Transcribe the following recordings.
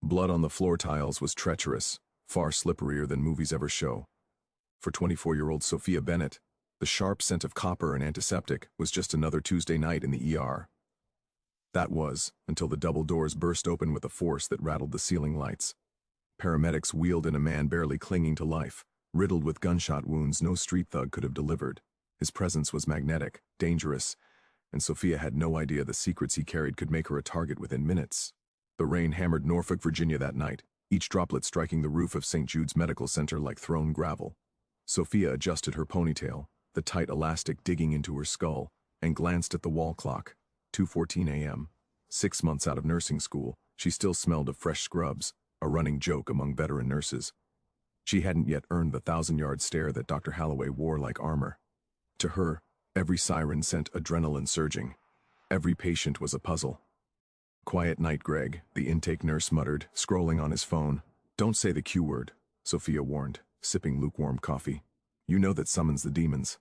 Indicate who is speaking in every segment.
Speaker 1: Blood on the floor tiles was treacherous, far slipperier than movies ever show. For 24-year-old Sophia Bennett, the sharp scent of copper and antiseptic was just another Tuesday night in the ER. That was, until the double doors burst open with a force that rattled the ceiling lights. Paramedics wheeled in a man barely clinging to life, riddled with gunshot wounds no street thug could have delivered. His presence was magnetic, dangerous, and Sophia had no idea the secrets he carried could make her a target within minutes. The rain hammered Norfolk, Virginia that night, each droplet striking the roof of St. Jude's Medical Center like thrown gravel. Sophia adjusted her ponytail, the tight elastic digging into her skull, and glanced at the wall clock. 2:14 a.m. 6 months out of nursing school, she still smelled of fresh scrubs, a running joke among veteran nurses. She hadn't yet earned the 1,000-yard stare that Dr. Holloway wore like armor. To her, every siren sent adrenaline surging. Every patient was a puzzle. "Quiet night, Greg," the intake nurse muttered, scrolling on his phone. "Don't say the Q word," Sophia warned, sipping lukewarm coffee. "You know that summons the demons."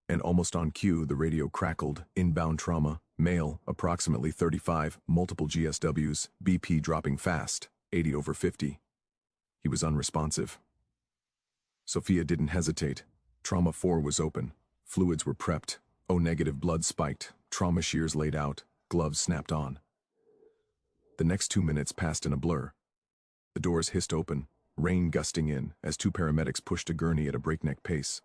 Speaker 1: And almost on cue, the radio crackled, "Inbound trauma, male, approximately 35, multiple GSWs, BP dropping fast, 80/50. He was unresponsive. Sophia didn't hesitate. Trauma 4 was open. Fluids were prepped. O-negative blood spiked. Trauma shears laid out. Gloves snapped on. The next 2 minutes passed in a blur. The doors hissed open, rain gusting in as 2 paramedics pushed a gurney at a breakneck pace.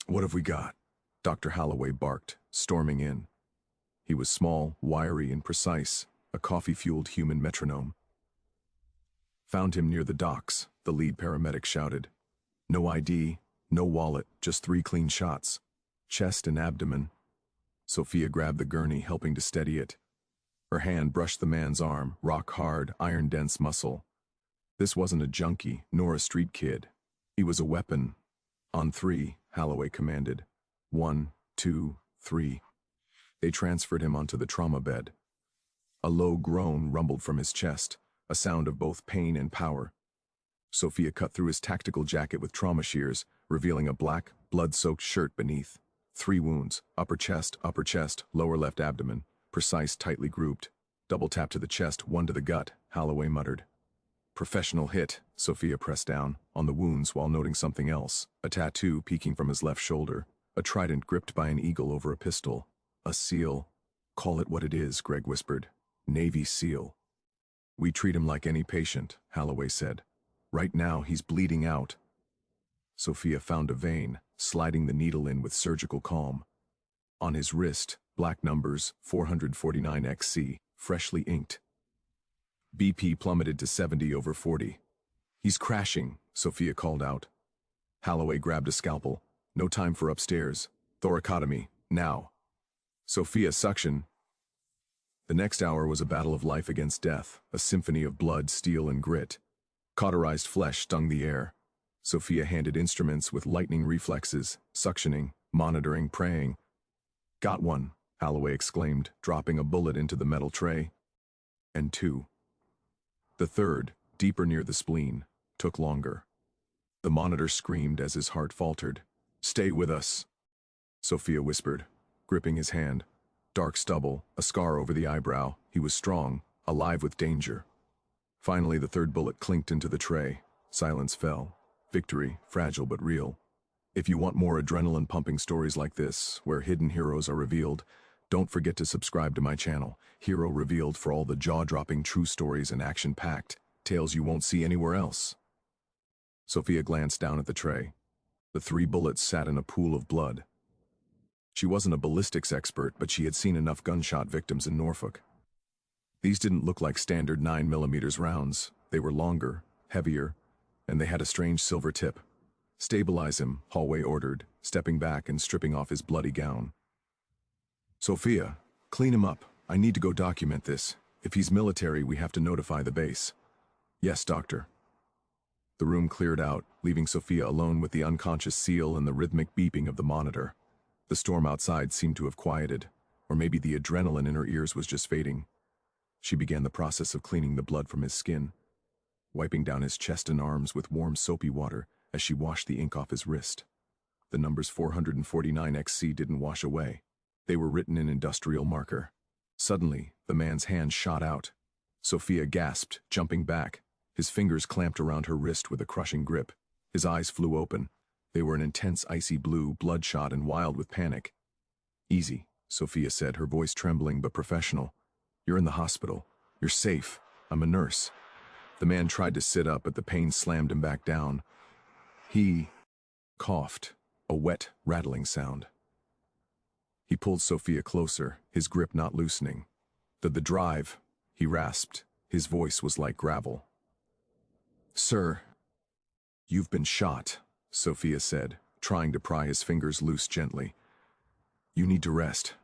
Speaker 1: "What have we got?" Dr. Holloway barked, storming in. He was small, wiry, and precise, a coffee-fueled human metronome. "Found him near the docks," the lead paramedic shouted. "No ID, no wallet, just 3 clean shots. Chest and abdomen." Sophia grabbed the gurney, helping to steady it. Her hand brushed the man's arm, rock-hard, iron-dense muscle. This wasn't a junkie, nor a street kid. He was a weapon. "On 3, Holloway commanded. 1, 2, 3. They transferred him onto the trauma bed. A low groan rumbled from his chest, a sound of both pain and power. Sophia cut through his tactical jacket with trauma shears, revealing a black, blood-soaked shirt beneath. 3 wounds, upper chest, lower left abdomen, precise, tightly grouped. Double tap to the chest, 1 to the gut, Holloway muttered. "Professional hit," Sophia pressed down on the wounds while noting something else, a tattoo peeking from his left shoulder, a trident gripped by an eagle over a pistol. "A SEAL. Call it what it is," Greg whispered. "Navy SEAL." "We treat him like any patient," Holloway said. "Right now, he's bleeding out." Sophia found a vein, sliding the needle in with surgical calm. On his wrist, black numbers, 449XC, freshly inked. BP plummeted to 70/40. "He's crashing," Sophia called out. Holloway grabbed a scalpel. "No time for upstairs. Thoracotomy, now." Sophia suction. The next hour was a battle of life against death, a symphony of blood, steel, and grit. Cauterized flesh stung the air. Sophia handed instruments with lightning reflexes, suctioning, monitoring, praying. "Got one," Holloway exclaimed, dropping a bullet into the metal tray. And 2. The third, deeper near the spleen, took longer. The monitor screamed as his heart faltered. "Stay with us," Sophia whispered, gripping his hand. Dark stubble, a scar over the eyebrow. He was strong, alive with danger. Finally, the third bullet clinked into the tray. Silence fell. Victory, fragile but real. If you want more adrenaline-pumping stories like this, where hidden heroes are revealed, don't forget to subscribe to my channel, Hero Revealed, for all the jaw-dropping true stories and action-packed tales you won't see anywhere else. Sophia glanced down at the tray. The 3 bullets sat in a pool of blood. She wasn't a ballistics expert, but she had seen enough gunshot victims in Norfolk. These didn't look like standard 9mm rounds. They were longer, heavier, and they had a strange silver tip. "Stabilize him," Holloway ordered, stepping back and stripping off his bloody gown. "Sophia, clean him up. I need to go document this. If he's military, we have to notify the base." "Yes, doctor." The room cleared out, leaving Sophia alone with the unconscious SEAL and the rhythmic beeping of the monitor. The storm outside seemed to have quieted, or maybe the adrenaline in her ears was just fading. She began the process of cleaning the blood from his skin, wiping down his chest and arms with warm soapy water as she washed the ink off his wrist. The numbers 449XC didn't wash away. They were written in industrial marker. Suddenly, the man's hand shot out. Sophia gasped, jumping back. His fingers clamped around her wrist with a crushing grip. His eyes flew open. They were an intense icy blue, bloodshot and wild with panic. "Easy," Sophia said, her voice trembling but professional. "You're in the hospital. You're safe. I'm a nurse." The man tried to sit up, but the pain slammed him back down. He coughed, a wet, rattling sound. He pulled Sophia closer, his grip not loosening. The drive," he rasped. His voice was like gravel. "Sir, you've been shot," Sophia said, trying to pry his fingers loose gently. "You need to rest.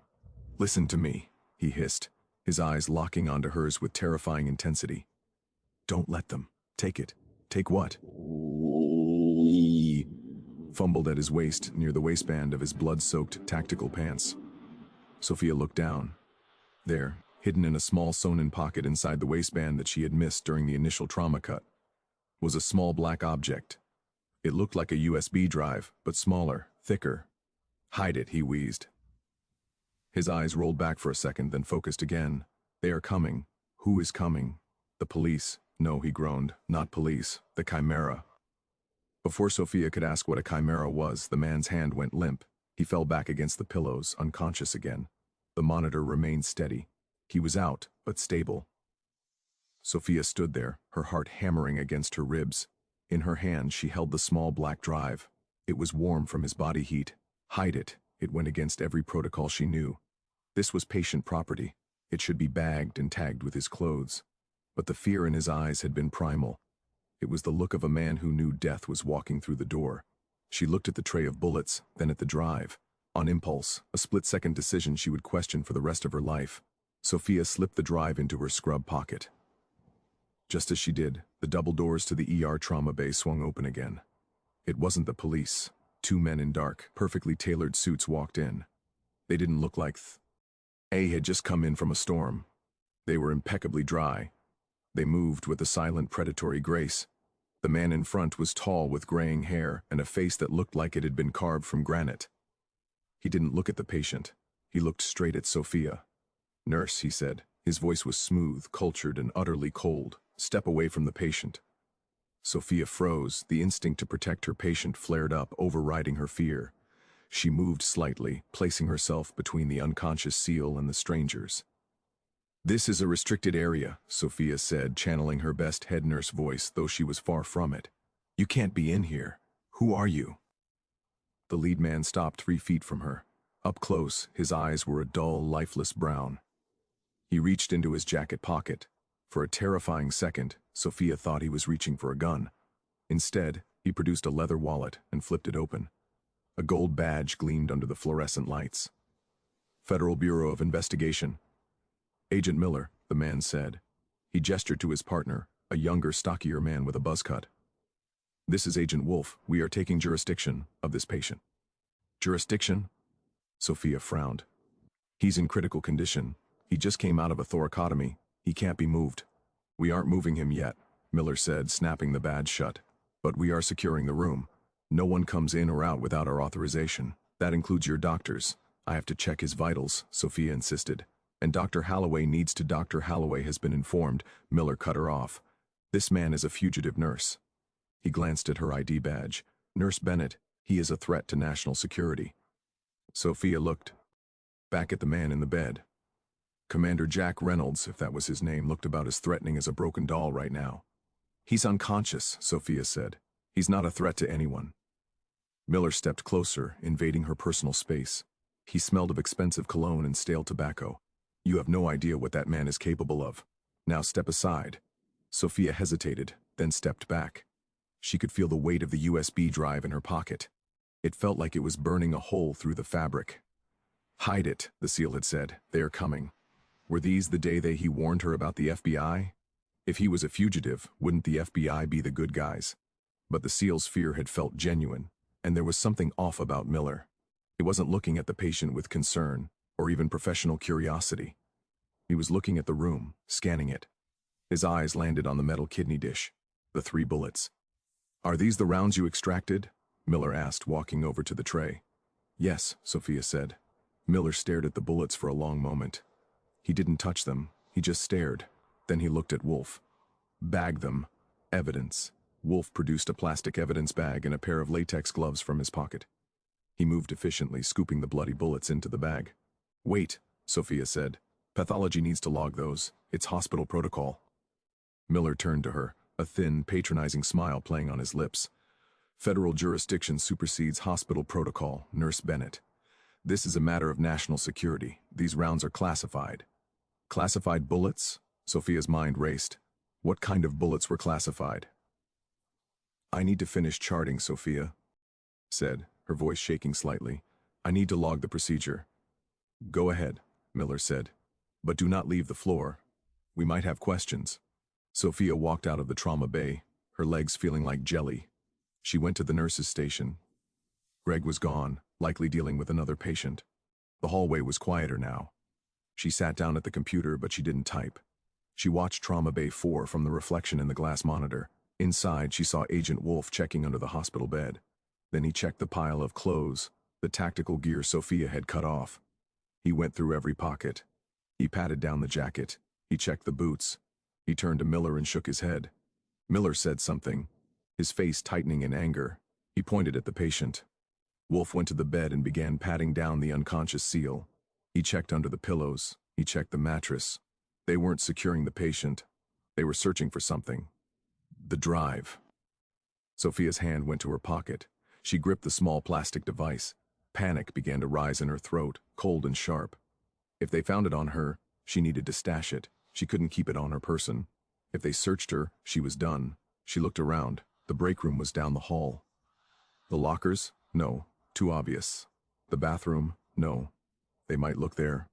Speaker 1: Listen to me," he hissed, his eyes locking onto hers with terrifying intensity. "Don't let them. Take it." "Take what?" He fumbled at his waist near the waistband of his blood-soaked tactical pants. Sophia looked down. There, hidden in a small sewn-in pocket inside the waistband that she had missed during the initial trauma cut, was a small black object. It looked like a USB drive, but smaller, thicker. "Hide it," he wheezed. His eyes rolled back for a second, then focused again. "They are coming." "Who is coming?" "The police." "No," he groaned, "not police. The Chimera." Before Sophia could ask what a Chimera was, the man's hand went limp. He fell back against the pillows, unconscious again. The monitor remained steady. He was out, but stable. Sophia stood there, her heart hammering against her ribs. In her hand, she held the small black drive. It was warm from his body heat. Hide it. It went against every protocol she knew. This was patient property. It should be bagged and tagged with his clothes. But the fear in his eyes had been primal. It was the look of a man who knew death was walking through the door. She looked at the tray of bullets, then at the drive. On impulse, a split-second decision she would question for the rest of her life, Sophia slipped the drive into her scrub pocket. Just as she did, the double doors to the ER trauma bay swung open again. It wasn't the police. Two men in dark, perfectly tailored suits walked in. They didn't look like they had just come in from a storm. They were impeccably dry. They moved with a silent, predatory grace. The man in front was tall with graying hair and a face that looked like it had been carved from granite. He didn't look at the patient. He looked straight at Sophia. "Nurse," he said. His voice was smooth, cultured, and utterly cold. "Step away from the patient." Sophia froze. The instinct to protect her patient flared up, overriding her fear. She moved slightly, placing herself between the unconscious SEAL and the strangers. "This is a restricted area," Sophia said, channeling her best head nurse voice, though she was far from it. "You can't be in here. Who are you?" The lead man stopped 3 feet from her. Up close, his eyes were a dull, lifeless brown. He reached into his jacket pocket. For a terrifying second, Sophia thought he was reaching for a gun. Instead, he produced a leather wallet and flipped it open. A gold badge gleamed under the fluorescent lights. "Federal Bureau of Investigation." "Agent Miller," the man said. He gestured to his partner, a younger, stockier man with a buzz cut. "This is Agent Wolf. We are taking jurisdiction of this patient." "Jurisdiction?" Sophia frowned. "He's in critical condition. He just came out of a thoracotomy. He can't be moved." "We aren't moving him yet," Miller said, snapping the badge shut. "But we are securing the room. No one comes in or out without our authorization. That includes your doctors." "I have to check his vitals," Sophia insisted. "And Dr. Holloway needs to." "Dr. Holloway has been informed," Miller cut her off. "This man is a fugitive nurse." He glanced at her ID badge. "Nurse Bennett, he is a threat to national security." Sophia looked back at the man in the bed. Commander Jack Reynolds, if that was his name, looked about as threatening as a broken doll right now. "He's unconscious," Sophia said. "He's not a threat to anyone." Miller stepped closer, invading her personal space. He smelled of expensive cologne and stale tobacco. "You have no idea what that man is capable of. Now step aside." Sophia hesitated, then stepped back. She could feel the weight of the USB drive in her pocket. It felt like it was burning a hole through the fabric. "Hide it," the SEAL had said. "They are coming." Were these the day he warned her about the FBI? If he was a fugitive, wouldn't the FBI be the good guys? But the SEAL's fear had felt genuine, and there was something off about Miller. He wasn't looking at the patient with concern, or even professional curiosity. He was looking at the room, scanning it. His eyes landed on the metal kidney dish, the 3 bullets. "Are these the rounds you extracted?" Miller asked, walking over to the tray. "Yes," Sophia said. Miller stared at the bullets for a long moment. He didn't touch them, he just stared. Then he looked at Wolf. Bag them. Evidence. Wolf produced a plastic evidence bag and a pair of latex gloves from his pocket. He moved efficiently, scooping the bloody bullets into the bag. Wait, Sophia said. Pathology needs to log those. It's hospital protocol. Miller turned to her, a thin, patronizing smile playing on his lips. Federal jurisdiction supersedes hospital protocol, Nurse Bennett. This is a matter of national security. These rounds are classified. Classified bullets? Sophia's mind raced. What kind of bullets were classified? I need to finish charting, Sophia said, her voice shaking slightly. I need to log the procedure. Go ahead, Miller said. But do not leave the floor. We might have questions. Sophia walked out of the trauma bay, her legs feeling like jelly. She went to the nurse's station. Greg was gone, likely dealing with another patient. The hallway was quieter now. She sat down at the computer, but she didn't type. She watched Trauma Bay 4 from the reflection in the glass monitor. Inside, she saw Agent Wolf checking under the hospital bed. Then he checked the pile of clothes, the tactical gear Sophia had cut off. He went through every pocket. He patted down the jacket. He checked the boots. He turned to Miller and shook his head. Miller said something, his face tightening in anger. He pointed at the patient. Wolf went to the bed and began patting down the unconscious Seal. He checked under the pillows. He checked the mattress. They weren't securing the patient. They were searching for something. The drive. Sophia's hand went to her pocket. She gripped the small plastic device. Panic began to rise in her throat, cold and sharp. If they found it on her, she needed to stash it. She couldn't keep it on her person. If they searched her, she was done. She looked around. The break room was down the hall. The lockers? No. Too obvious. The bathroom? No. They might look there.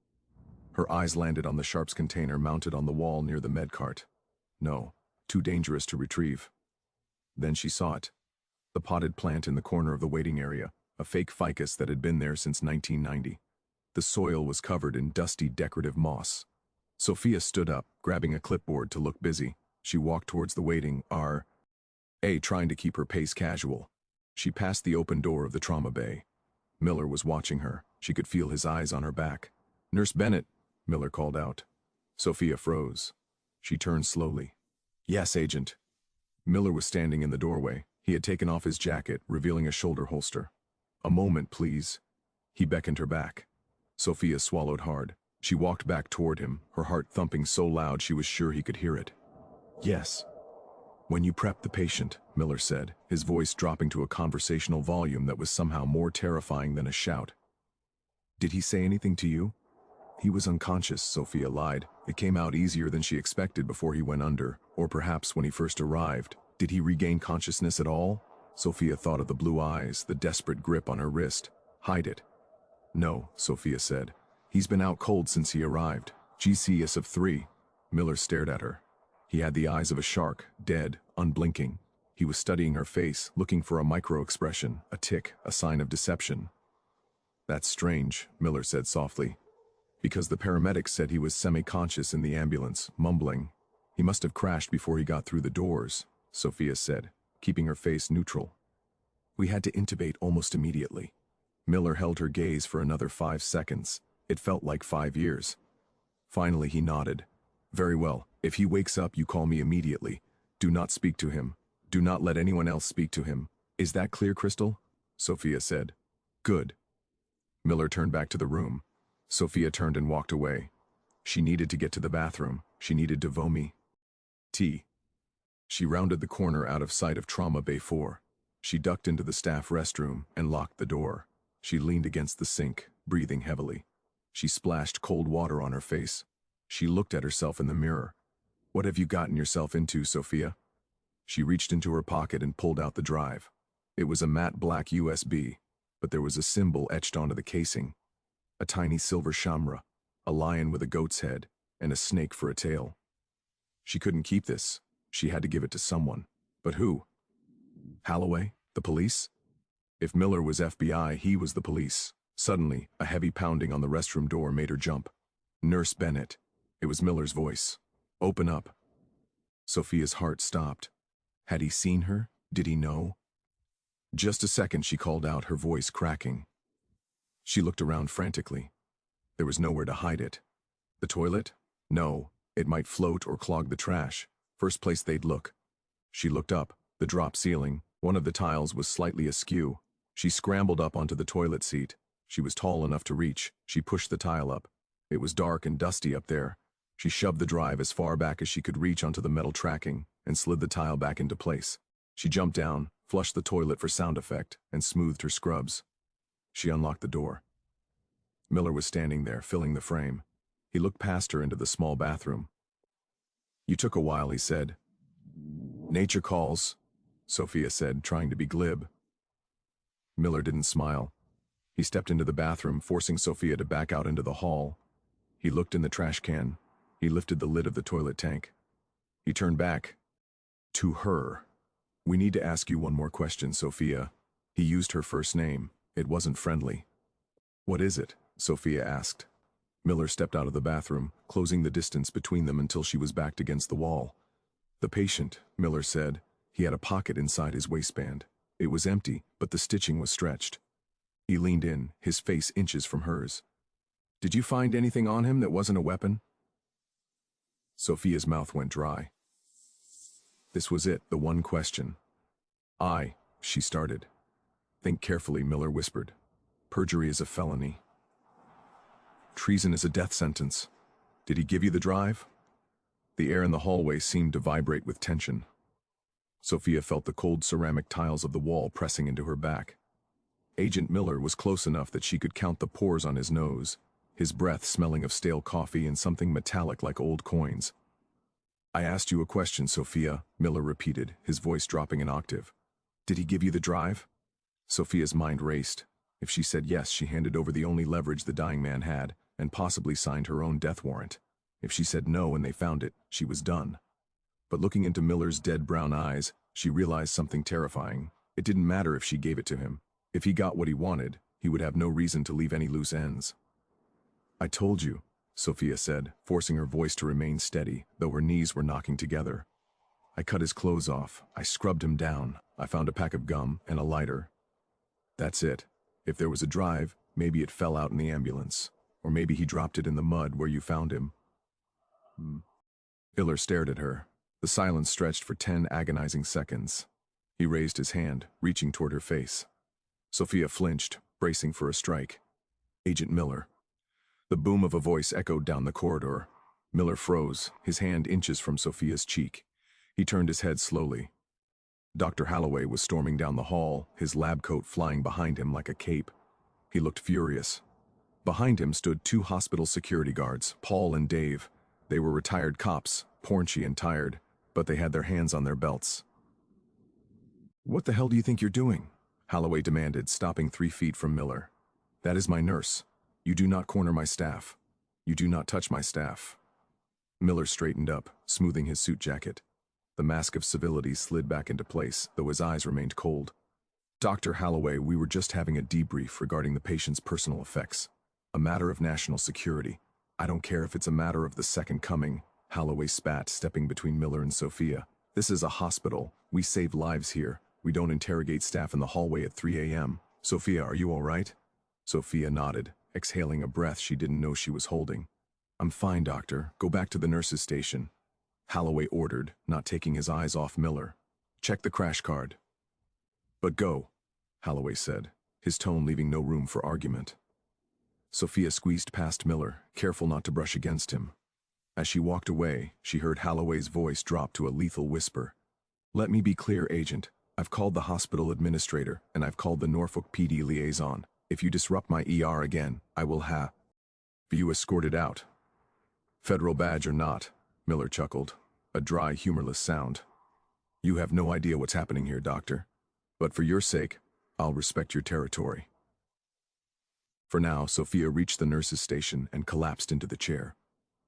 Speaker 1: Her eyes landed on the sharps container mounted on the wall near the med cart. No. Too dangerous to retrieve. Then she saw it. The potted plant in the corner of the waiting area, a fake ficus that had been there since 1990. The soil was covered in dusty decorative moss. Sophia stood up, grabbing a clipboard to look busy. She walked towards the waiting R.A., trying to keep her pace casual. She passed the open door of the trauma bay. Miller was watching her. She could feel his eyes on her back. Nurse Bennett, Miller called out. Sophia froze. She turned slowly. Yes, Agent. Miller was standing in the doorway. He had taken off his jacket, revealing a shoulder holster. A moment, please. He beckoned her back. Sophia swallowed hard. She walked back toward him, her heart thumping so loud she was sure he could hear it. Yes. When you prepped the patient, Miller said, his voice dropping to a conversational volume that was somehow more terrifying than a shout. Did he say anything to you? He was unconscious, Sophia lied. It came out easier than she expected before he went under, or perhaps when he first arrived. Did he regain consciousness at all? Sophia thought of the blue eyes, the desperate grip on her wrist. Hide it. No, Sophia said. He's been out cold since he arrived. GCS of 3. Miller stared at her. He had the eyes of a shark, dead, unblinking. He was studying her face, looking for a micro-expression, a tic, a sign of deception. That's strange, Miller said softly. Because the paramedics said he was semi-conscious in the ambulance, mumbling. He must have crashed before he got through the doors, Sophia said, keeping her face neutral. We had to intubate almost immediately. Miller held her gaze for another 5 seconds. It felt like 5 years. Finally, he nodded. Very well. If he wakes up, you call me immediately. Do not speak to him. Do not let anyone else speak to him. Is that clear, Crystal? Sophia said. Good. Miller turned back to the room. Sophia turned and walked away. She needed to get to the bathroom. She needed to vomit. Tea. She rounded the corner out of sight of Trauma Bay 4. She ducked into the staff restroom and locked the door. She leaned against the sink, breathing heavily. She splashed cold water on her face. She looked at herself in the mirror. What have you gotten yourself into, Sophia? She reached into her pocket and pulled out the drive. It was a matte black USB, but there was a symbol etched onto the casing. A tiny silver shamra, a lion with a goat's head, and a snake for a tail. She couldn't keep this. She had to give it to someone. But who? Holloway? The police? If Miller was FBI, he was the police. Suddenly, a heavy pounding on the restroom door made her jump. Nurse Bennett. It was Miller's voice. Open up. Sophia's heart stopped. Had he seen her? Did he know? Just a second, she called out, her voice cracking. She looked around frantically. There was nowhere to hide it. The toilet? No, It might float or clog the trash. First place they'd look. She looked up. The drop ceiling, one of the tiles was slightly askew. She scrambled up onto the toilet seat. She was tall enough to reach. She pushed the tile up. It was dark and dusty up there. She shoved the drive as far back as she could reach onto the metal tracking and slid the tile back into place. She jumped down, flushed the toilet for sound effect, and smoothed her scrubs. She unlocked the door. Miller was standing there, filling the frame. He looked past her into the small bathroom. "You took a while," he said. "Nature calls," Sophia said, trying to be glib. Miller didn't smile. He stepped into the bathroom, forcing Sophia to back out into the hall. He looked in the trash can. He lifted the lid of the toilet tank. He turned back. To her. "We need to ask you one more question, Sophia." He used her first name. It wasn't friendly. "What is it?" Sophia asked. Miller stepped out of the bathroom, closing the distance between them until she was backed against the wall. "The patient," Miller said. He had a pocket inside his waistband. It was empty, but the stitching was stretched. He leaned in, his face inches from hers. "Did you find anything on him that wasn't a weapon?" Sophia's mouth went dry. This was it, the one question. She started. "Think carefully," Miller whispered. "Perjury is a felony. Treason is a death sentence. Did he give you the drive?" The air in the hallway seemed to vibrate with tension. Sophia felt the cold ceramic tiles of the wall pressing into her back. Agent Miller was close enough that she could count the pores on his nose, his breath smelling of stale coffee and something metallic like old coins. "I asked you a question, Sophia," Miller repeated, his voice dropping an octave. "Did he give you the drive?" Sophia's mind raced. If she said yes, she handed over the only leverage the dying man had, and possibly signed her own death warrant. If she said no and they found it, she was done. But looking into Miller's dead brown eyes, she realized something terrifying. It didn't matter if she gave it to him. If he got what he wanted, he would have no reason to leave any loose ends. "I told you," Sophia said, forcing her voice to remain steady, though her knees were knocking together. "I cut his clothes off. I scrubbed him down. I found a pack of gum and a lighter. That's it. If there was a drive, maybe it fell out in the ambulance. Or maybe he dropped it in the mud where you found him." Miller stared at her. The silence stretched for 10 agonizing seconds. He raised his hand, reaching toward her face. Sophia flinched, bracing for a strike. "Agent Miller." The boom of a voice echoed down the corridor. Miller froze, his hand inches from Sophia's cheek. He turned his head slowly. Dr. Holloway was storming down the hall, his lab coat flying behind him like a cape. He looked furious. Behind him stood 2 hospital security guards, Paul and Dave. They were retired cops, paunchy and tired, but they had their hands on their belts. "What the hell do you think you're doing?" Holloway demanded, stopping 3 feet from Miller. "That is my nurse. You do not corner my staff. You do not touch my staff." Miller straightened up, smoothing his suit jacket. The mask of civility slid back into place, though his eyes remained cold. "Dr. Holloway, we were just having a debrief regarding the patient's personal effects. A matter of national security. I don't care if it's a matter of the second coming," Holloway spat, stepping between Miller and Sophia. "This is a hospital. We save lives here. We don't interrogate staff in the hallway at 3 a.m. Sophia, are you all right?" Sophia nodded, exhaling a breath she didn't know she was holding. "I'm fine, doctor. Go back to the nurse's station," Holloway ordered, not taking his eyes off Miller. "Check the crash card." "But go," Holloway said, his tone leaving no room for argument. Sophia squeezed past Miller, careful not to brush against him. As she walked away, she heard Holloway's voice drop to a lethal whisper. "Let me be clear, Agent. I've called the hospital administrator, and I've called the Norfolk PD liaison. If you disrupt my ER again, I will have you escorted out." "Federal badge or not," Miller chuckled, a dry, humorless sound. "You have no idea what's happening here, Doctor. But for your sake, I'll respect your territory." For now, Sophia reached the nurse's station and collapsed into the chair.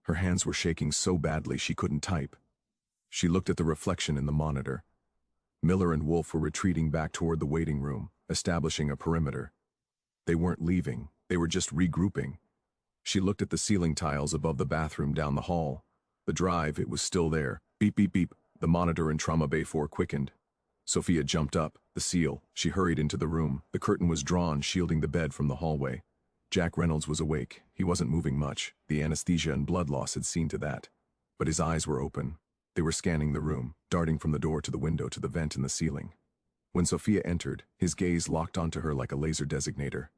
Speaker 1: Her hands were shaking so badly she couldn't type. She looked at the reflection in the monitor. Miller and Wolf were retreating back toward the waiting room, establishing a perimeter. They weren't leaving, they were just regrouping. She looked at the ceiling tiles above the bathroom down the hall. The drive, it was still there. Beep, beep, beep. The monitor in Trauma Bay 4 quickened. Sophia jumped up, the seal. She hurried into the room. The curtain was drawn, shielding the bed from the hallway. Jack Reynolds was awake. He wasn't moving much. The anesthesia and blood loss had seen to that. but his eyes were open. They were scanning the room, darting from the door to the window to the vent in the ceiling. When Sophia entered, his gaze locked onto her like a laser designator.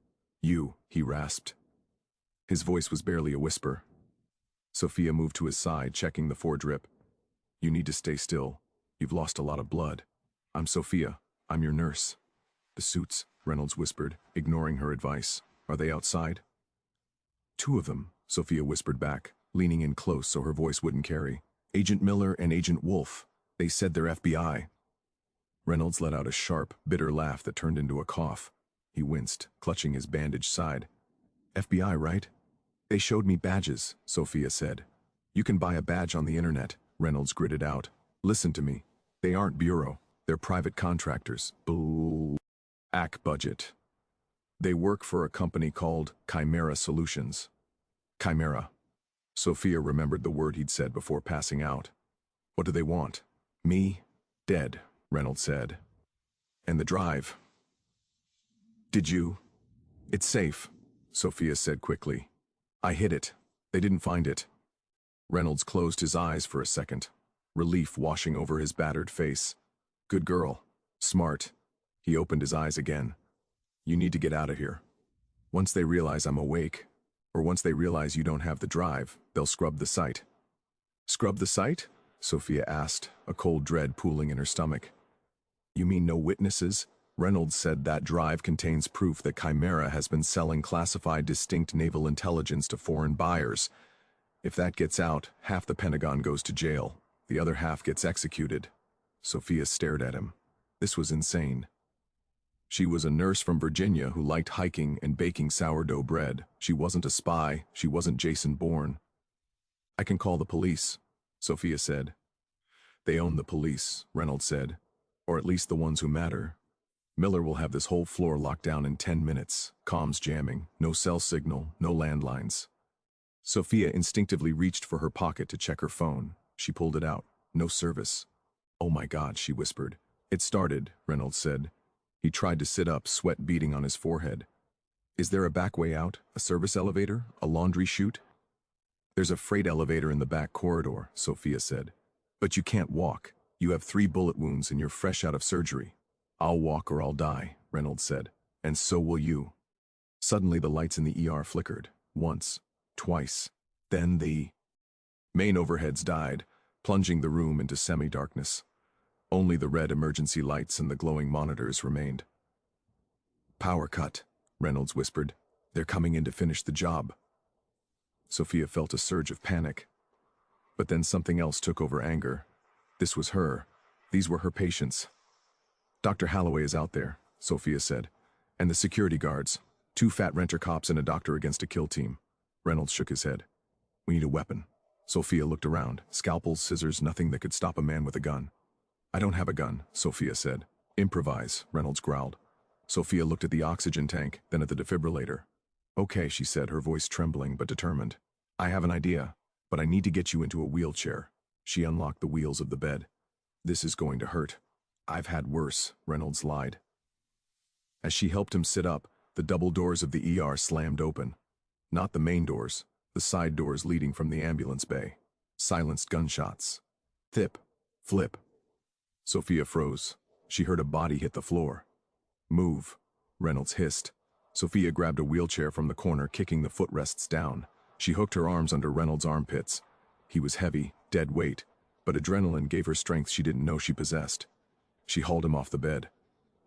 Speaker 1: "You," he rasped. His voice was barely a whisper. Sophia moved to his side, checking the foredrip. "You need to stay still. You've lost a lot of blood. I'm Sophia. I'm your nurse." "The suits," Reynolds whispered, ignoring her advice. "Are they outside?" "Two of them," Sophia whispered back, leaning in close so her voice wouldn't carry. "Agent Miller and Agent Wolf. They said they're FBI." Reynolds let out a sharp, bitter laugh that turned into a cough. He winced, clutching his bandaged side. "FBI, right?" "They showed me badges," Sophia said. "You can buy a badge on the internet," Reynolds gritted out. "Listen to me. They aren't bureau. They're private contractors. Bull. AC budget. They work for a company called Chimera Solutions." Chimera. Sophia remembered the word he'd said before passing out. "What do they want?" "Me? Dead," Reynolds said. "And the drive?" "Did you?" "It's safe," Sophia said quickly. "I hid it. They didn't find it." Reynolds closed his eyes for a second, relief washing over his battered face. "Good girl. Smart." He opened his eyes again. "You need to get out of here. Once they realize I'm awake, or once they realize you don't have the drive, they'll scrub the site." "Scrub the site?" Sophia asked, a cold dread pooling in her stomach. "You mean no witnesses?" Reynolds said that drive contains proof that Chimera has been selling classified distinct naval intelligence to foreign buyers. If that gets out, half the Pentagon goes to jail. The other half gets executed. Sophia stared at him. This was insane. She was a nurse from Virginia who liked hiking and baking sourdough bread. She wasn't a spy. She wasn't Jason Bourne. "I can call the police," Sophia said. "They own the police," Reynolds said. "Or at least the ones who matter. Miller will have this whole floor locked down in 10 minutes. Comms jamming. No cell signal. No landlines." Sophia instinctively reached for her pocket to check her phone. She pulled it out. No service. "Oh my God," she whispered. "It started," Reynolds said. He tried to sit up, sweat beading on his forehead. "Is there a back way out? A service elevator? A laundry chute?" "There's a freight elevator in the back corridor," Sophia said. "But you can't walk. You have 3 bullet wounds and you're fresh out of surgery." "I'll walk or I'll die," Reynolds said. "And so will you." Suddenly the lights in the ER flickered. Once. Twice. Then the main overheads died, plunging the room into semi-darkness. Only the red emergency lights and the glowing monitors remained. "Power cut," Reynolds whispered. "They're coming in to finish the job." Sophia felt a surge of panic. But then something else took over anger. This was her. These were her patients. "Dr. Holloway is out there," Sophia said. "And the security guards. 2 fat renter cops and a doctor against a kill team." Reynolds shook his head. "We need a weapon." Sophia looked around. Scalpels, scissors, nothing that could stop a man with a gun. "I don't have a gun," Sophia said. "Improvise," Reynolds growled. Sophia looked at the oxygen tank, then at the defibrillator. "Okay," she said, her voice trembling but determined. "I have an idea, but I need to get you into a wheelchair." She unlocked the wheels of the bed. "This is going to hurt." "I've had worse," Reynolds lied. As she helped him sit up, the double doors of the ER slammed open. Not the main doors, the side doors leading from the ambulance bay. Silenced gunshots. Thip. Flip. Sophia froze. She heard a body hit the floor. "Move," Reynolds hissed. Sophia grabbed a wheelchair from the corner, kicking the footrests down. She hooked her arms under Reynolds' armpits. He was heavy, dead weight, but adrenaline gave her strength she didn't know she possessed. She hauled him off the bed.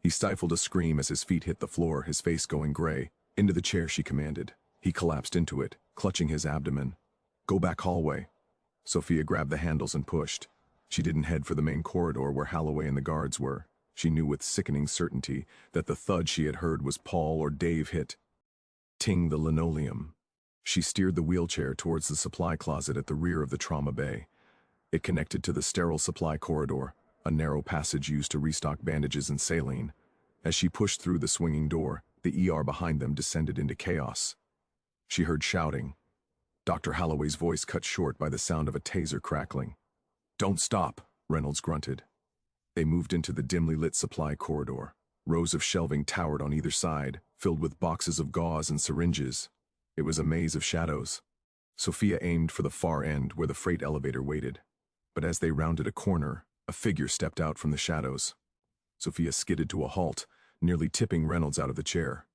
Speaker 1: He stifled a scream as his feet hit the floor, his face going gray. "Into the chair," she commanded. He collapsed into it, clutching his abdomen. "Go back hallway." Sophia grabbed the handles and pushed. She didn't head for the main corridor where Holloway and the guards were. She knew with sickening certainty that the thud she had heard was Paul or Dave hit. Ting the linoleum. She steered the wheelchair towards the supply closet at the rear of the trauma bay. It connected to the sterile supply corridor, a narrow passage used to restock bandages and saline. As she pushed through the swinging door, the ER behind them descended into chaos. She heard shouting. Dr. Holloway's voice cut short by the sound of a taser crackling. "Don't stop," Reynolds grunted. They moved into the dimly lit supply corridor. Rows of shelving towered on either side, filled with boxes of gauze and syringes. It was a maze of shadows. Sophia aimed for the far end where the freight elevator waited. But as they rounded a corner, a figure stepped out from the shadows. Sophia skidded to a halt, nearly tipping Reynolds out of the chair.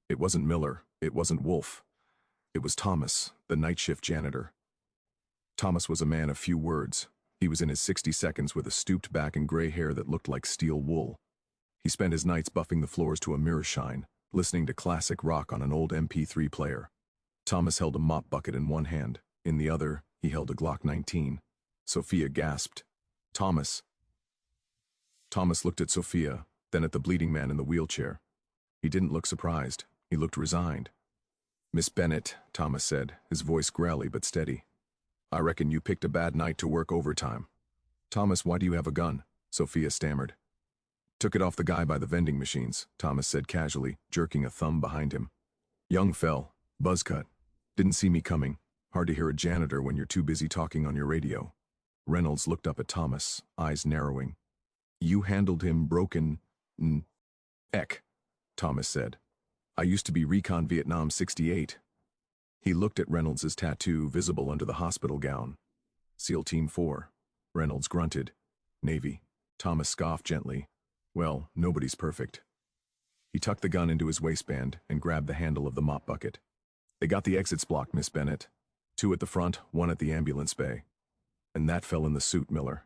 Speaker 1: It wasn't Miller, it wasn't Wolf. It was Thomas, the night shift janitor. Thomas was a man of few words. He was in his 60 seconds with a stooped back and gray hair that looked like steel wool. He spent his nights buffing the floors to a mirror shine, listening to classic rock on an old MP3 player. Thomas held a mop bucket in one hand. In the other, he held a Glock 19. Sophia gasped. Thomas. Thomas looked at Sophia, then at the bleeding man in the wheelchair. He didn't look surprised. He looked resigned. Miss Bennett, Thomas said, his voice growly but steady. I reckon you picked a bad night to work overtime. Thomas, why do you have a gun? Sophia stammered. Took it off the guy by the vending machines, Thomas said casually, jerking a thumb behind him. Young fell. Buzz cut. Didn't see me coming. Hard to hear a janitor when you're too busy talking on your radio. Reynolds looked up at Thomas, eyes narrowing. You handled him broken... Eck, Thomas said. I used to be Recon Vietnam 68. He looked at Reynolds' tattoo visible under the hospital gown. SEAL Team 4. Reynolds grunted. Navy. Thomas scoffed gently. Well, nobody's perfect. He tucked the gun into his waistband and grabbed the handle of the mop bucket. They got the exits blocked, Miss Bennett. 2 at the front, 1 at the ambulance bay. And that fell in the suit, Miller.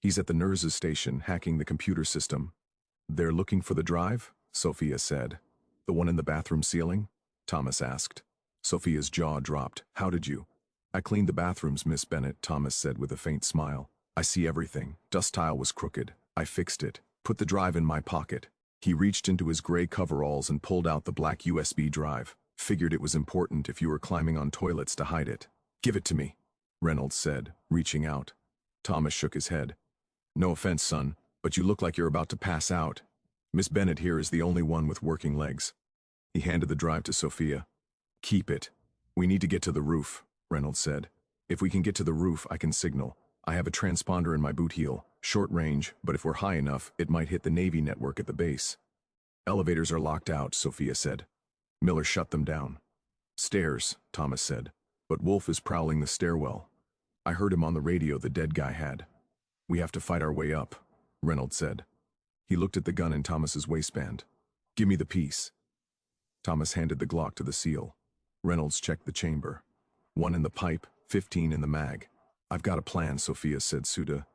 Speaker 1: He's at the nurse's station, hacking the computer system. They're looking for the drive? Sophia said. The one in the bathroom ceiling? Thomas asked. Sophia's jaw dropped. How did you? I cleaned the bathrooms, Miss Bennett, Thomas said with a faint smile. I see everything. Dust tile was crooked. I fixed it. Put the drive in my pocket. He reached into his gray coveralls and pulled out the black USB drive. Figured it was important if you were climbing on toilets to hide it. Give it to me, Reynolds said, reaching out. Thomas shook his head. No offense, son, but you look like you're about to pass out. Miss Bennett here is the only one with working legs. He handed the drive to Sophia. Keep it. We need to get to the roof, Reynolds said. If we can get to the roof, I can signal. I have a transponder in my boot heel, short range, but if we're high enough, it might hit the Navy network at the base. Elevators are locked out, Sophia said. Miller shut them down. Stairs, Thomas said, but Wolf is prowling the stairwell. I heard him on the radio the dead guy had. We have to fight our way up, Reynolds said. He looked at the gun in Thomas's waistband. Give me the piece. Thomas handed the Glock to the SEAL. Reynolds checked the chamber. 1 in the pipe, 15 in the mag. I've got a plan, Sophia said Suda.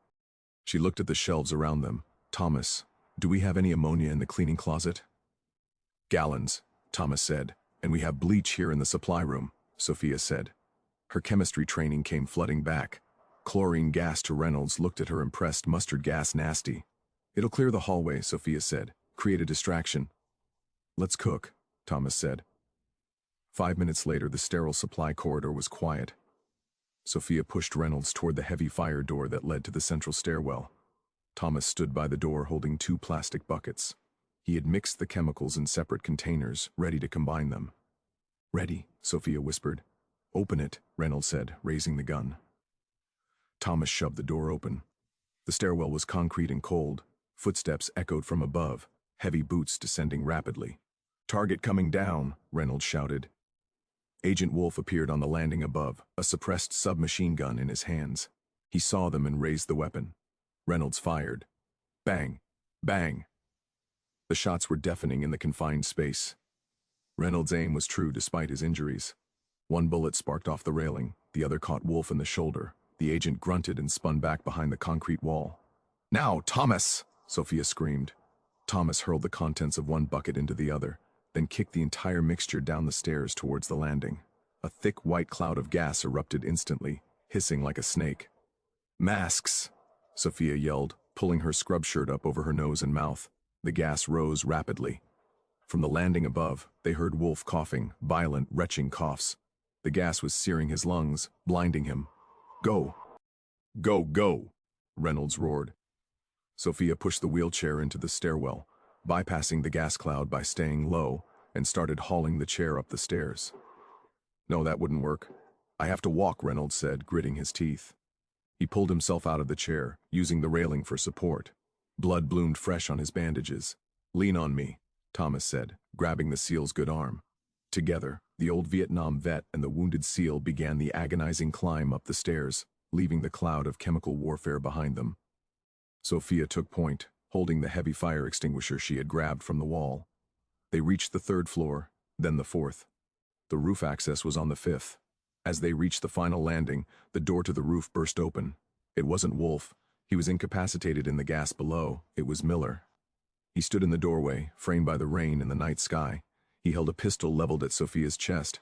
Speaker 1: She looked at the shelves around them. Thomas, do we have any ammonia in the cleaning closet? Gallons, Thomas said, and we have bleach here in the supply room, Sophia said. Her chemistry training came flooding back. Chlorine gas to Reynolds looked at her impressed. Mustard gas nasty. It'll clear the hallway, Sophia said. Create a distraction. Let's cook, Thomas said. 5 minutes later, the sterile supply corridor was quiet. Sophia pushed Reynolds toward the heavy fire door that led to the central stairwell. Thomas stood by the door holding 2 plastic buckets. He had mixed the chemicals in separate containers, ready to combine them. Ready, Sophia whispered. Open it, Reynolds said, raising the gun. Thomas shoved the door open. The stairwell was concrete and cold. Footsteps echoed from above, heavy boots descending rapidly. Target coming down, Reynolds shouted. Agent Wolf appeared on the landing above, a suppressed submachine gun in his hands. He saw them and raised the weapon. Reynolds fired. Bang! Bang! The shots were deafening in the confined space. Reynolds' aim was true despite his injuries. 1 bullet sparked off the railing, the other caught Wolf in the shoulder. The agent grunted and spun back behind the concrete wall. Now, Thomas! Sophia screamed. Thomas hurled the contents of 1 bucket into the other, then kicked the entire mixture down the stairs towards the landing. A thick white cloud of gas erupted instantly, hissing like a snake. Masks! Sophia yelled, pulling her scrub shirt up over her nose and mouth. The gas rose rapidly. From the landing above, they heard Wolf coughing, violent, retching coughs. The gas was searing his lungs, blinding him. Go! Go, go! Reynolds roared. Sophia pushed the wheelchair into the stairwell, bypassing the gas cloud by staying low, and started hauling the chair up the stairs. No, that wouldn't work. I have to walk, Reynolds said, gritting his teeth. He pulled himself out of the chair, using the railing for support. Blood bloomed fresh on his bandages. Lean on me, Thomas said, grabbing the SEAL's good arm. Together, The old Vietnam vet and the wounded SEAL began the agonizing climb up the stairs, leaving the cloud of chemical warfare behind them. Sophia took point, holding the heavy fire extinguisher she had grabbed from the wall. They reached the 3rd floor, then the 4th. The roof access was on the 5th. As they reached the final landing, the door to the roof burst open. It wasn't Wolf. He was incapacitated in the gas below. It was Miller. He stood in the doorway, framed by the rain and the night sky. He held a pistol leveled at Sophia's chest.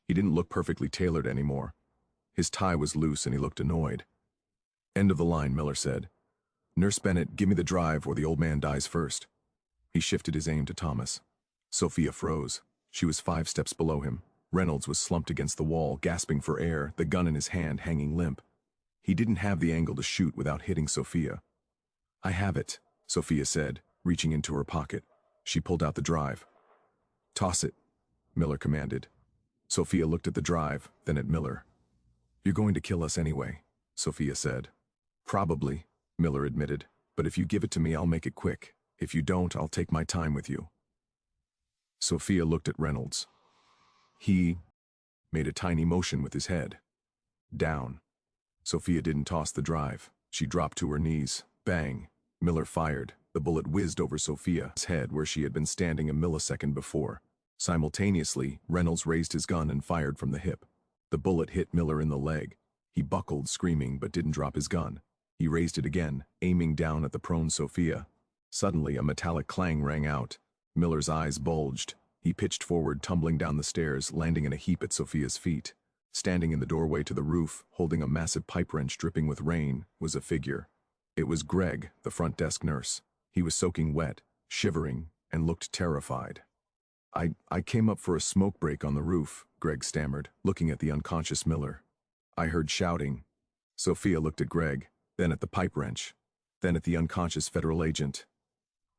Speaker 1: He didn't look perfectly tailored anymore. His tie was loose and he looked annoyed. "End of the line," Miller said. "Nurse Bennett, give me the drive or the old man dies first." He shifted his aim to Thomas. Sophia froze. She was 5 steps below him. Reynolds was slumped against the wall, gasping for air, the gun in his hand hanging limp. He didn't have the angle to shoot without hitting Sophia. "I have it," Sophia said, reaching into her pocket. She pulled out the drive. "Toss it," Miller commanded. Sophia looked at the drive, then at Miller. "You're going to kill us anyway," Sophia said. "Probably," Miller admitted, "but if you give it to me, I'll make it quick. If you don't, I'll take my time with you." Sophia looked at Reynolds. He made a tiny motion with his head. Down. Sophia didn't toss the drive. She dropped to her knees. Bang. Miller fired. The bullet whizzed over Sophia's head where she had been standing a millisecond before. Simultaneously, Reynolds raised his gun and fired from the hip. The bullet hit Miller in the leg. He buckled, screaming, but didn't drop his gun. He raised it again, aiming down at the prone Sophia. Suddenly, a metallic clang rang out. Miller's eyes bulged. He pitched forward, tumbling down the stairs, landing in a heap at Sophia's feet. Standing in the doorway to the roof, holding a massive pipe wrench dripping with rain, was a figure. It was Greg, the front desk nurse. He was soaking wet, shivering, and looked terrified. I came up for a smoke break on the roof," Greg stammered, looking at the unconscious Miller. "I heard shouting." Sophia looked at Greg, then at the pipe wrench, then at the unconscious federal agent.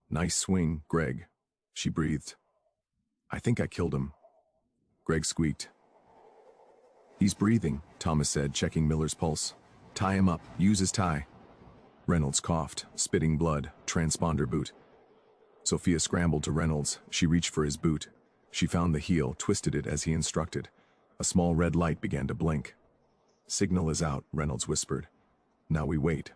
Speaker 1: "Nice swing, Greg," she breathed. "I think I killed him." Greg squeaked. "He's breathing," Thomas said, checking Miller's pulse. "Tie him up. Use his tie." Reynolds coughed, spitting blood, transponder boot. Sophia scrambled to Reynolds. She reached for his boot. She found the heel, twisted it as he instructed. A small red light began to blink. "Signal is out," Reynolds whispered. "Now we wait."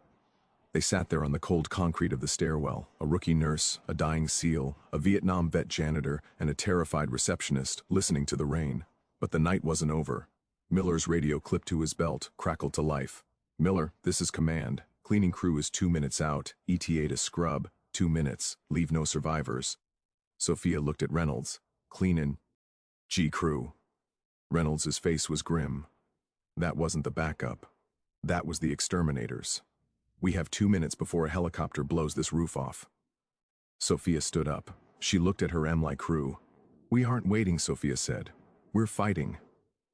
Speaker 1: They sat there on the cold concrete of the stairwell, a rookie nurse, a dying SEAL, a Vietnam vet janitor, and a terrified receptionist, listening to the rain. But the night wasn't over. Miller's radio clipped to his belt, crackled to life. "Miller, this is command. Cleaning crew is 2 minutes out. ETA to scrub. 2 minutes. Leave no survivors." Sophia looked at Reynolds. "Cleanin'. G crew." Reynolds' face was grim. That wasn't the backup. That was the exterminators. "We have 2 minutes before a helicopter blows this roof off." Sophia stood up. She looked at her MLI crew. "We aren't waiting," Sophia said. "We're fighting."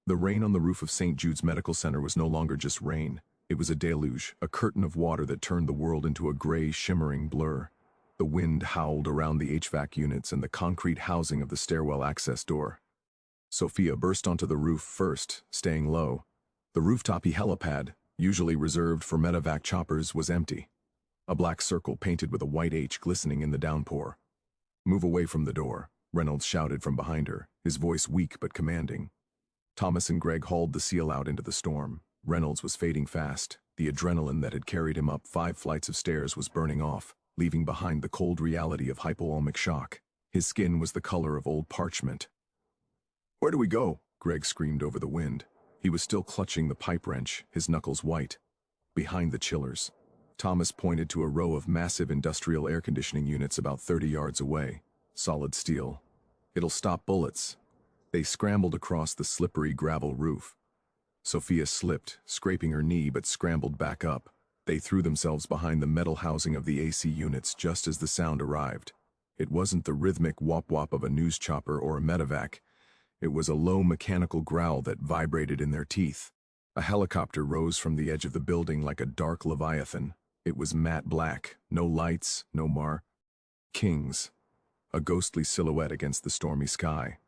Speaker 1: The rain on the roof of St. Jude's Medical Center was no longer just rain. It was a deluge, a curtain of water that turned the world into a gray, shimmering blur. The wind howled around the HVAC units and the concrete housing of the stairwell access door. Sophia burst onto the roof first, staying low. The rooftopy helipad, usually reserved for medevac choppers, was empty. A black circle painted with a white H glistening in the downpour. "Move away from the door," Reynolds shouted from behind her, his voice weak but commanding. Thomas and Greg hauled the SEAL out into the storm. Reynolds was fading fast. The adrenaline that had carried him up 5 flights of stairs was burning off, leaving behind the cold reality of hypovolemic shock. His skin was the color of old parchment. "Where do we go?" Greg screamed over the wind. He was still clutching the pipe wrench, his knuckles white. "Behind the chillers." Thomas pointed to a row of massive industrial air conditioning units about 30 yards away. Solid steel. "It'll stop bullets." They scrambled across the slippery gravel roof. Sophia slipped, scraping her knee, but scrambled back up. They threw themselves behind the metal housing of the AC units just as the sound arrived. It wasn't the rhythmic whop-whop of a news chopper or a medevac. It was a low mechanical growl that vibrated in their teeth. A helicopter rose from the edge of the building like a dark leviathan. It was matte black, no lights, no markings. A ghostly silhouette against the stormy sky.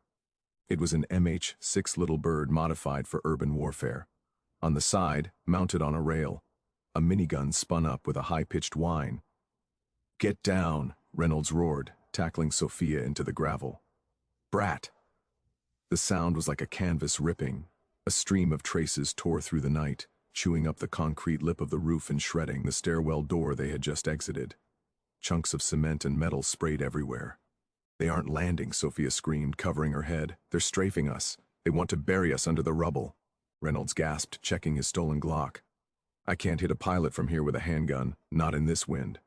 Speaker 1: It was an MH-6 Little Bird modified for urban warfare. On the side, mounted on a rail, a minigun spun up with a high-pitched whine. "Get down," Reynolds roared, tackling Sophia into the gravel. "Brat!" The sound was like a canvas ripping. A stream of traces tore through the night, chewing up the concrete lip of the roof and shredding the stairwell door they had just exited. Chunks of cement and metal sprayed everywhere. "They aren't landing," Sophia screamed, covering her head. "They're strafing us. They want to bury us under the rubble." Reynolds gasped, checking his stolen Glock. "I can't hit a pilot from here with a handgun, not in this wind."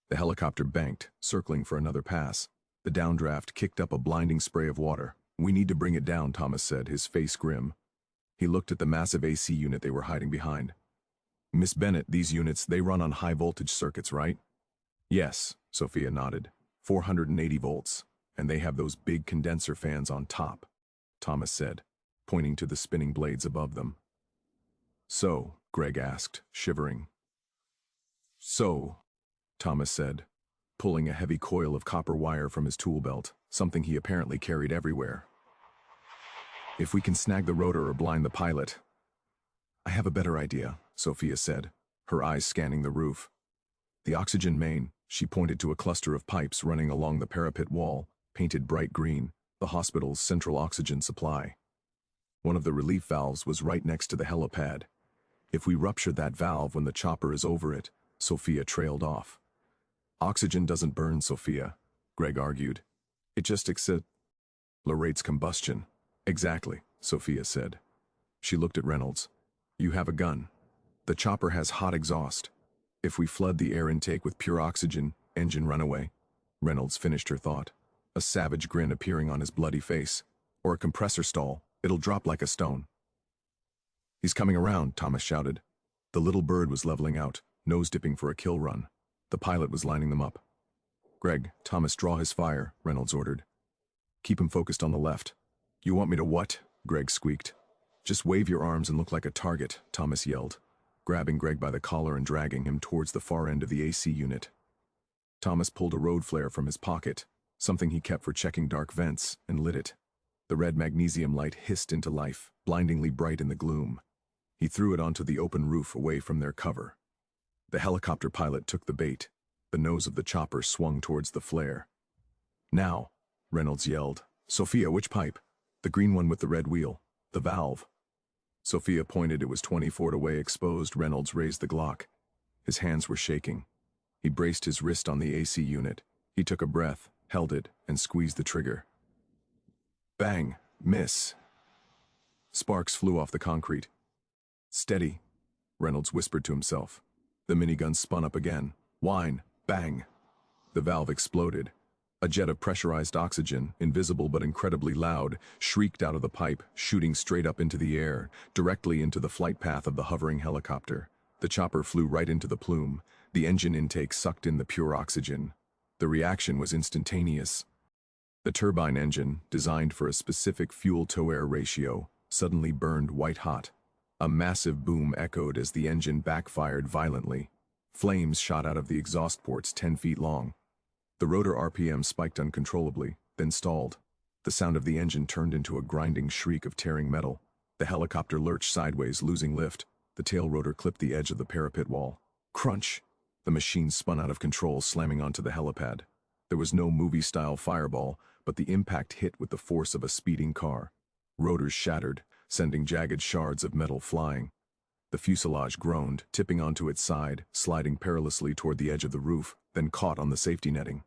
Speaker 1: The helicopter banked, circling for another pass. The downdraft kicked up a blinding spray of water. "We need to bring it down," Thomas said, his face grim. He looked at the massive AC unit they were hiding behind. "Miss Bennett, these units, they run on high-voltage circuits, right?" "Yes," Sophia nodded. 480 volts, and they have those big condenser fans on top," Thomas said, pointing to the spinning blades above them. "So?" Greg asked, shivering. "So," Thomas said, pulling a heavy coil of copper wire from his tool belt, something he apparently carried everywhere. "If we can snag the rotor or blind the pilot." "I have a better idea," Sophia said, her eyes scanning the roof. "The oxygen main," she pointed to a cluster of pipes running along the parapet wall, painted bright green, the hospital's central oxygen supply. One of the relief valves was right next to the helipad. "If we rupture that valve when the chopper is over it," Sophia trailed off. "Oxygen doesn't burn, Sophia," Greg argued. "It just accelerates combustion." "Exactly," Sophia said. She looked at Reynolds. "You have a gun. The chopper has hot exhaust. If we flood the air intake with pure oxygen, engine runaway." Reynolds finished her thought, a savage grin appearing on his bloody face. "Or a compressor stall, it'll drop like a stone." "He's coming around," Thomas shouted. The little bird was leveling out, nose-dipping for a kill run. The pilot was lining them up. "Greg, Thomas, draw his fire," Reynolds ordered. "Keep him focused on the left." "You want me to what?" Greg squeaked. "Just wave your arms and look like a target," Thomas yelled, grabbing Greg by the collar and dragging him towards the far end of the AC unit. Thomas pulled a road flare from his pocket, something he kept for checking dark vents, and lit it. The red magnesium light hissed into life, blindingly bright in the gloom. He threw it onto the open roof away from their cover. The helicopter pilot took the bait. The nose of the chopper swung towards the flare. "Now," Reynolds yelled. "Sophia, which pipe?" "The green one with the red wheel. The valve." Sophia pointed. It was 20 feet away, exposed. Reynolds raised the Glock. His hands were shaking. He braced his wrist on the AC unit. He took a breath, held it, and squeezed the trigger. Bang! Miss! Sparks flew off the concrete. "Steady," Reynolds whispered to himself. The minigun spun up again. Whine! Bang! The valve exploded. A jet of pressurized oxygen, invisible but incredibly loud, shrieked out of the pipe, shooting straight up into the air, directly into the flight path of the hovering helicopter. The chopper flew right into the plume. The engine intake sucked in the pure oxygen. The reaction was instantaneous. The turbine engine, designed for a specific fuel-to-air ratio, suddenly burned white-hot. A massive boom echoed as the engine backfired violently. Flames shot out of the exhaust ports 10 feet long. The rotor RPM spiked uncontrollably, then stalled. The sound of the engine turned into a grinding shriek of tearing metal. The helicopter lurched sideways, losing lift. The tail rotor clipped the edge of the parapet wall. Crunch! The machine spun out of control, slamming onto the helipad. There was no movie-style fireball, but the impact hit with the force of a speeding car. Rotors shattered, sending jagged shards of metal flying. The fuselage groaned, tipping onto its side, sliding perilously toward the edge of the roof, then caught on the safety netting.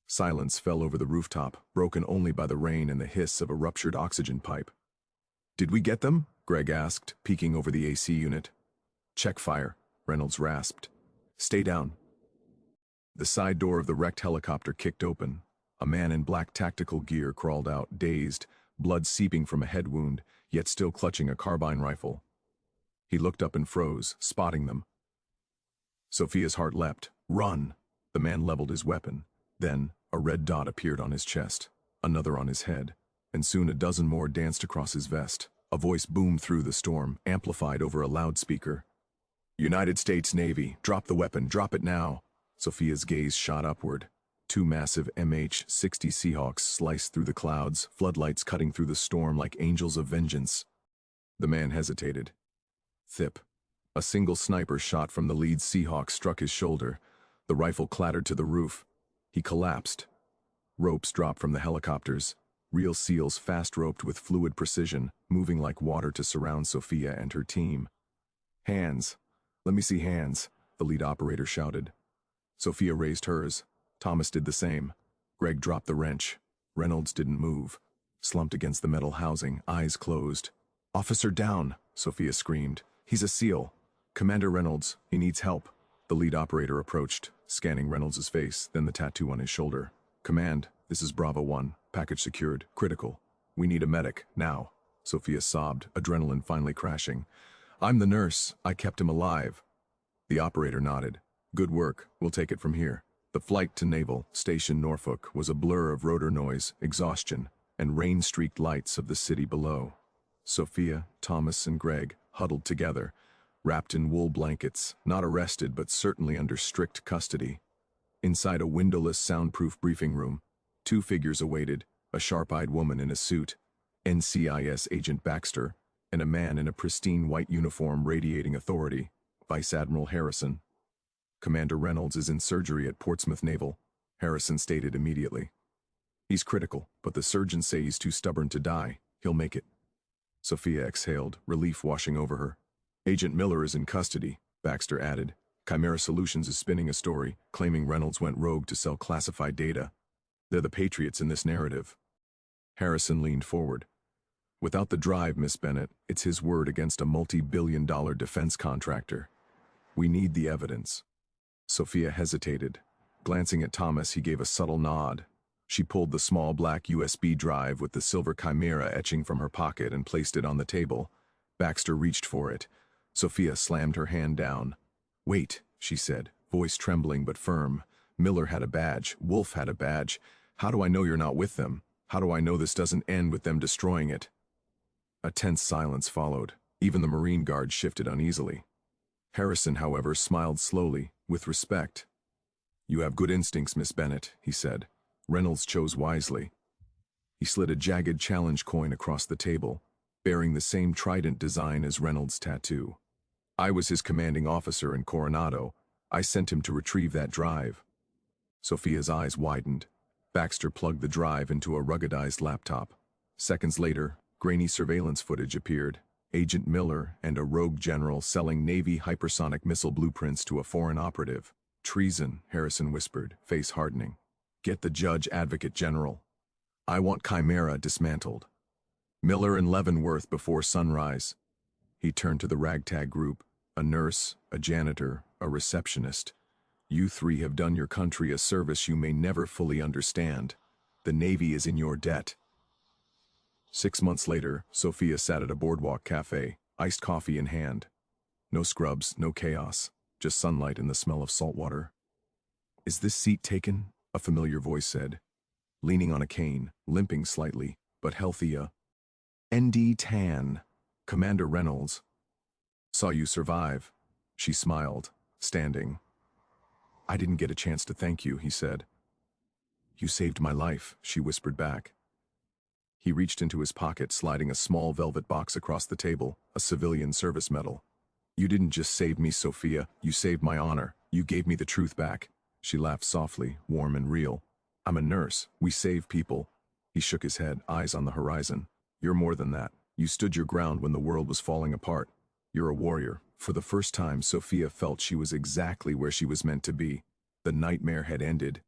Speaker 1: Silence fell over the rooftop, broken only by the rain and the hiss of a ruptured oxygen pipe. "Did we get them?" Greg asked, peeking over the AC unit. "Check fire," Reynolds rasped. "Stay down." The side door of the wrecked helicopter kicked open. A man in black tactical gear crawled out, dazed, blood seeping from a head wound, yet still clutching a carbine rifle. He looked up and froze, spotting them. Sophia's heart leapt. "Run!" The man leveled his weapon. Then, a red dot appeared on his chest, another on his head, and soon a dozen more danced across his vest. A voice boomed through the storm, amplified over a loudspeaker. "United States Navy, drop the weapon, drop it now!" Sophia's gaze shot upward. Two massive MH-60 Seahawks sliced through the clouds, floodlights cutting through the storm like angels of vengeance. The man hesitated. Thip. A single sniper shot from the lead Seahawk struck his shoulder. The rifle clattered to the roof. He collapsed. Ropes dropped from the helicopters. real seals fast-roped with fluid precision, moving like water to surround Sophia and her team. "Hands. Let me see hands," the lead operator shouted. Sophia raised hers. Thomas did the same. Greg dropped the wrench. Reynolds didn't move. Slumped against the metal housing, eyes closed. "Officer down," Sophia screamed. "He's a SEAL. Commander Reynolds, he needs help." The lead operator approached, scanning Reynolds' face, then the tattoo on his shoulder. "Command, this is Bravo 1. Package secured. Critical. We need a medic, now." Sophia sobbed, adrenaline finally crashing. "I'm the nurse. I kept him alive." The operator nodded. "Good work. We'll take it from here." The flight to Naval Station Norfolk was a blur of rotor noise, exhaustion, and rain-streaked lights of the city below. Sophia, Thomas, and Greg huddled together, wrapped in wool blankets, not arrested but certainly under strict custody. Inside a windowless, soundproof briefing room, two figures awaited, a sharp-eyed woman in a suit, NCIS Agent Baxter, and a man in a pristine white uniform radiating authority, Vice Admiral Harrison. "Commander Reynolds is in surgery at Portsmouth Naval," Harrison stated immediately. "He's critical, but the surgeons say he's too stubborn to die. He'll make it." Sophia exhaled, relief washing over her. "Agent Miller is in custody," Baxter added. "Chimera Solutions is spinning a story, claiming Reynolds went rogue to sell classified data. They're the patriots in this narrative." Harrison leaned forward. "Without the drive, Miss Bennett, it's his word against a multi-billion-dollar defense contractor. We need the evidence." Sophia hesitated. Glancing at Thomas, he gave a subtle nod. She pulled the small black USB drive with the silver chimera etching from her pocket and placed it on the table. Baxter reached for it. Sophia slammed her hand down. "Wait," she said, voice trembling but firm. "Miller had a badge. Wolf had a badge. How do I know you're not with them? How do I know this doesn't end with them destroying it?" A tense silence followed. Even the Marine guards shifted uneasily. Harrison, however, smiled slowly, with respect. "You have good instincts, Miss Bennett," he said. "Reynolds chose wisely." He slid a jagged challenge coin across the table, bearing the same trident design as Reynolds' tattoo. "I was his commanding officer in Coronado. I sent him to retrieve that drive." Sophia's eyes widened. Baxter plugged the drive into a ruggedized laptop. Seconds later, grainy surveillance footage appeared. Agent Miller and a rogue general selling Navy hypersonic missile blueprints to a foreign operative. "Treason," Harrison whispered, face hardening. "Get the Judge Advocate General. I want Chimera dismantled. Miller and Leavenworth before sunrise." He turned to the ragtag group, a nurse, a janitor, a receptionist. "You three have done your country a service you may never fully understand. The Navy is in your debt." 6 months later, Sophia sat at a boardwalk cafe, iced coffee in hand. No scrubs, no chaos, just sunlight and the smell of salt water. "Is this seat taken?" a familiar voice said. Leaning on a cane, limping slightly, but healthy, ND Tan, Commander Reynolds. "Saw you survive." She smiled, standing. "I didn't get a chance to thank you," he said. "You saved my life," she whispered back. He reached into his pocket, sliding a small velvet box across the table, a civilian service medal. "You didn't just save me, Sophia, you saved my honor. You gave me the truth back." She laughed softly, warm and real. "I'm a nurse. We save people." He shook his head, eyes on the horizon. "You're more than that. You stood your ground when the world was falling apart. You're a warrior." For the first time, Sophia felt she was exactly where she was meant to be. The nightmare had ended.